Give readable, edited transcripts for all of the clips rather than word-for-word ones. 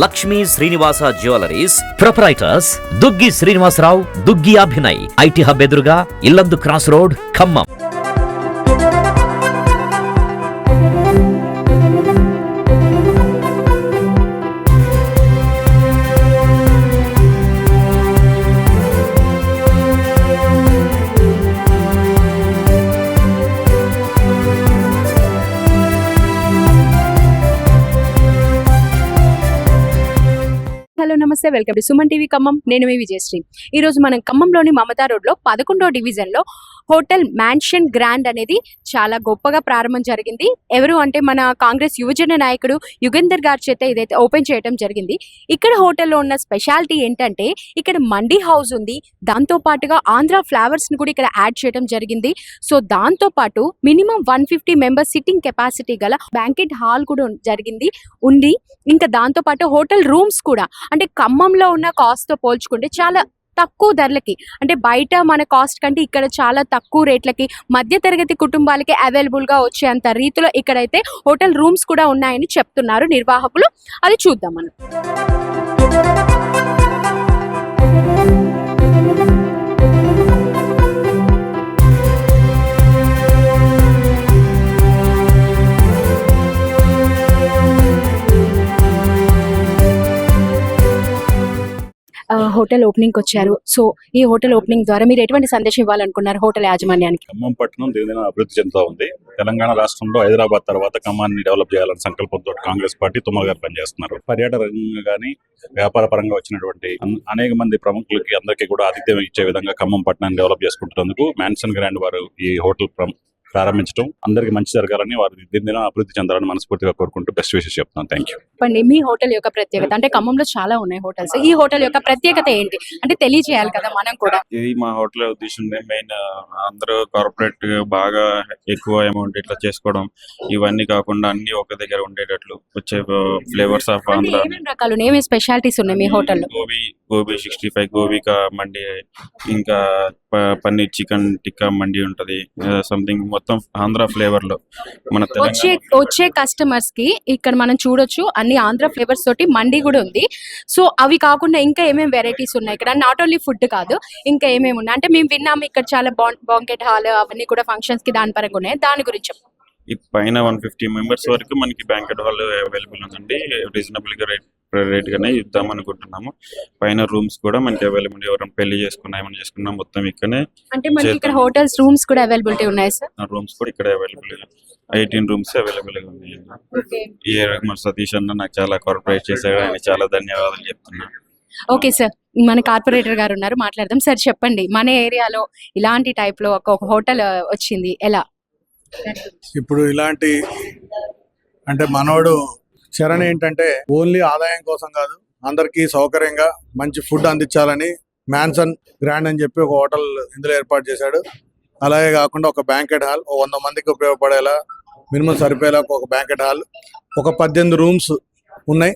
Lakshmi Srinivasa jewellers proprietors Duggi Srinivasarao, Duggi Abhinay, IT hub ఎదురుగా Yellandu cross road, Khammam. Hello నమస్తే, welcome to Suman TV Khammam. నేను మీ విజయశ్రీ. ఈ రోజు మనం ఖమ్మంలోని మమతా రోడ్ లో 11వ డివిజన్ లో హోటల్ మ్యాన్షన్ గ్రాండ్ అనేది చాలా గొప్పగా ప్రారంభం జరిగింది. ఎవరు అంటే మన కాంగ్రెస్ యువజన నాయకుడు యుగేందర్ గారి చేత ఇదైతే ఓపెన్ చేయడం జరిగింది. ఇక్కడ హోటల్లో ఉన్న స్పెషాలిటీ ఏంటంటే ఇక్కడ మండీ హౌస్ ఉంది, దాంతో పాటుగా ఆంధ్ర ఫ్లేవర్స్ ని కూడా ఇక్కడ యాడ్ చేయడం జరిగింది. సో దాంతో పాటు మినిమం 150 మెంబర్స్ సిట్టింగ్ కెపాసిటీ గల బ్యాంకెట్ హాల్ కూడా ఉంది. ఇంకా దాంతో పాటు హోటల్ రూమ్స్ కూడా అంటే ఖమ్మంలో ఉన్న కాస్ట్ తో పోల్చుకుంటే చాలా తక్కువ ధరలకి, అంటే బయట మన కాస్ట్ కంటే ఇక్కడ చాలా తక్కువ రేట్లకి మధ్య తరగతి కుటుంబాలకి అవైలబుల్ గా వచ్చేంత రీతిలో ఇక్కడైతే హోటల్ రూమ్స్ కూడా ఉన్నాయని చెప్తున్నారు నిర్వాహకులు. అది చూద్దాం మనం. హోటల్ ఓపెనింగ్ వచ్చారు. సో ఈ హోటల్ ఓపెనింగ్ ద్వారా మీరు ఎటువంటి సందేశం ఇవ్వాలనుకున్నారు హోటల్ యాజమాన్యానికి? ఖమ్మం పట్టణం దినదిన అభివృద్ధి చెందుతూ ఉంది. తెలంగాణ రాష్ట్రంలో హైదరాబాద్ తర్వాత ఖమ్మాన్ని డెవలప్ చేయాలని సంకల్పంతో కాంగ్రెస్ పార్టీ తుమ్మల గారు పనిచేస్తున్నారు. పర్యాటక రంగంగా కానీ వ్యాపార పరంగా వచ్చినటువంటి అనేక మంది ప్రముఖులకి అందరికీ కూడా ఆతిథ్యం ఇచ్చే విధంగా ఖమ్మం పట్టణాన్ని డెవలప్ చేసుకుంటున్నందుకు మ్యాన్షన్ గ్రాండ్ వారు ఈ హోటల్ ప్రారంభించడం అందరికి మంచి జరగాలని, వారు దినదిన అభివృద్ధి చెందాలని మనస్ఫూర్తిగా కోరుకుంటూ బెస్ట్ విషెస్ చెప్తున్నాను. Thank you. చెప్పండి, మీ హోటల్ యొక్క ప్రత్యేకత అంటే ఖమ్మంలో చాలా ఉన్నాయి హోటల్స్, ఈ హోటల్ యొక్క ప్రత్యేకత ఏంటి అంటే తెలియజేయాలి కదా మనం కూడా. ఇది మా హోటల్ ఉద్దేశం మెయిన్ అందరూ కార్పొరేట్ బాగా ఎక్కువ అమౌంట్ ఇట్లా చేసుకోవడం, ఇవన్నీ కాకుండా అన్ని ఒక దగ్గర ఉండేటట్లు వచ్చే ఫ్లేవర్స్ ఆఫ్ ఆంధ్ర రకాలు ఏమేమి స్పెషాలిటీస్ ఉన్నాయి మీ హోటల్లో? గోబీ 65, గోబీకా మండి, ఇంకా పన్నీర్ చికెన్ టిక్కా మండి ఉంటది. సంథింగ్ మొత్తం ఆంధ్ర ఫ్లేవర్ లో మన వచ్చే కస్టమర్స్ కి ఇక్కడ మనం చూడొచ్చు అన్ని ఆంధ్ర ఫ్లేవర్స్ తోటి మండి కూడా ఉంది. సో అవి కాకుండా ఇంకా ఏమేమి వెరైటీస్ ఉన్నాయి ఇక్కడ? నాట్ ఓన్లీ ఫుడ్ కాదు, ఇంకా ఏమేమి ఉన్నాయి అంటే మేము విన్నాము ఇక్కడ చాలా బాంకెట్ హాల్ అవన్నీ కూడా ఫంక్షన్స్ కి దాని పరంగా ఉన్నాయి, దాని గురించి చెప్పండి. ఈ పైన 150 మెంబర్స్ వరకు మనకి బ్యాంకెట్ హాల్ అవైలబుల్ ఉందండి. రీజనబుల్ గా రేట్ గానే ఇద్దాం అనుకుంటున్నాము. పైన రూమ్స్ కూడా మనకి అవైలబుల్, ఎవరైనా పెళ్లి చేసుకున్నా ఏమైనా చేసుకున్నా మొత్తం ఇక్కడనే. అంటే మనకి ఇక్కడ హోటల్స్ రూమ్స్ కూడా అవైలబిలిటీ ఉన్నాయి సార్? రూమ్స్ కూడా ఇక్కడ అవైలబుల్ 18 రూమ్స్ అవైలబుల్ గా ఉన్నాయి. ఈ మన సతీష్ అన్న నాకు చాలా కోఆపరేట్ చేశాడు, ఆయన చాలా ధన్యవాదాలు చెప్తున్నాను. ఓకే సార్, మన కార్పొరేటర్ గారు ఉన్నారు, మాట్లాడదాం. సార్ చెప్పండి, మన ఏరియాలో ఇలాంటి టైప్ లో ఒక హోటల్ వచ్చింది ఎలా? ఇప్పుడు ఇలాంటి అంటే మనోడు చరణ్ ఏంటంటే ఓన్లీ ఆదాయం కోసం కాదు, అందరికీ సౌకర్యంగా మంచి ఫుడ్ అందించాలని మ్యాన్షన్ గ్రాండ్ అని చెప్పి ఒక హోటల్ ఇందులో ఏర్పాటు చేశాడు. అలాగే కాకుండా ఒక బ్యాంకెట్ హాల్ 100 మందికి ఉపయోగపడేలా మినిమం సరిపోయేలా ఒక బ్యాంకెట్ హాల్, ఒక 18 రూమ్స్ ఉన్నాయి.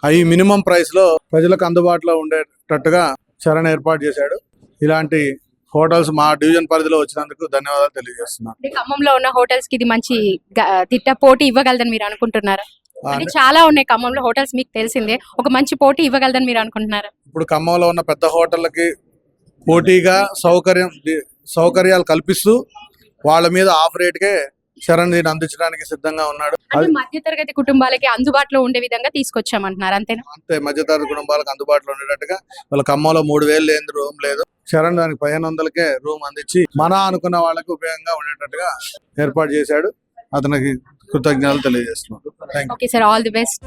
అవి మినిమం ప్రైస్ లో ప్రజలకు అందుబాటులో ఉండేటట్టుగా చరణ్ ఏర్పాటు చేశాడు. ఇలాంటి హోటల్స్ మా డివిజన్ పరిధిలో వచ్చినందుకు ధన్యవాదాలు తెలియజేస్తున్నాను. ఖమ్మంలో ఉన్న హోటల్స్ కి ఇది మంచి తిట్ట పోటీ ఇవ్వగలదని మీరు అనుకుంటున్నారా? చాలా ఉన్నాయి ఖమ్మంలో హోటల్స్, మీకు తెలిసిందే, ఒక మంచి పోటీ ఇవ్వగలదని మీరు అనుకుంటున్నారా? ఇప్పుడు ఖమ్మంలో ఉన్న పెద్ద హోటళ్ళకి పోటీగా సౌకర్యాలు కల్పిస్తూ వాళ్ళ మీద ఆఫ్ రేట్కే చరణ్ దీన్ని అందించడానికి సిద్ధంగా ఉన్నాడు. మధ్య తరగతి కుటుంబాలకి అందుబాటులో ఉండే విధంగా తీసుకొచ్చామంటున్నారు, అంతేనా? అంతే, మధ్య తరగతి కుటుంబాలకు అందుబాటులో ఉండేటట్టుగా. వాళ్ళ ఖమ్మంలో 3000 లేని రూమ్ లేదు, చరణ్ దానికి 1500కే రూమ్ అందించి మన అనుకున్న వాళ్ళకి ఉపయోగంగా ఉండేటట్టుగా ఏర్పాటు చేశాడు. అతనికి కృతజ్ఞతలు తెలియజేస్తున్నాను. Okay sir, all the best.